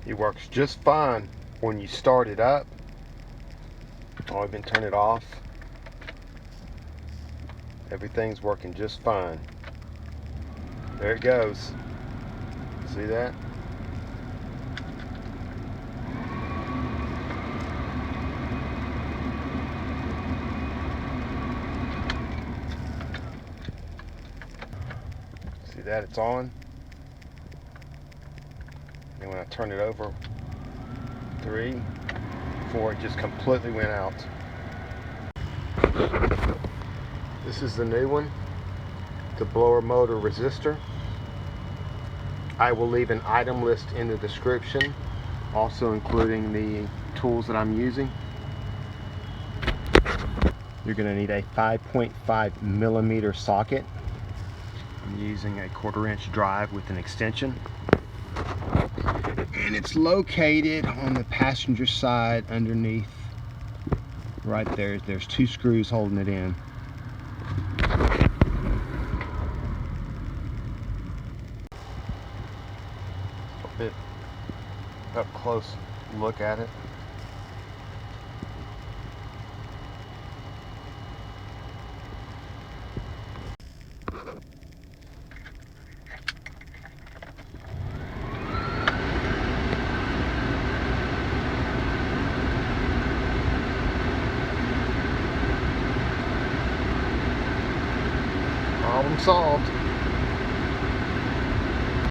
It works just fine when you start it up. I'll even turn it off. Everything's working just fine. There it goes. See that? See that? It's on. And when I turn it over, 3, 4, it just completely went out. This is the new one, the blower motor resistor. I will leave an item list in the description, also including the tools that I'm using. You're going to need a 5.5 millimeter socket. I'm using a 1/4 inch drive with an extension. And it's located on the passenger side underneath right there. There's 2 screws holding it in. A bit up close look at it. Problem solved.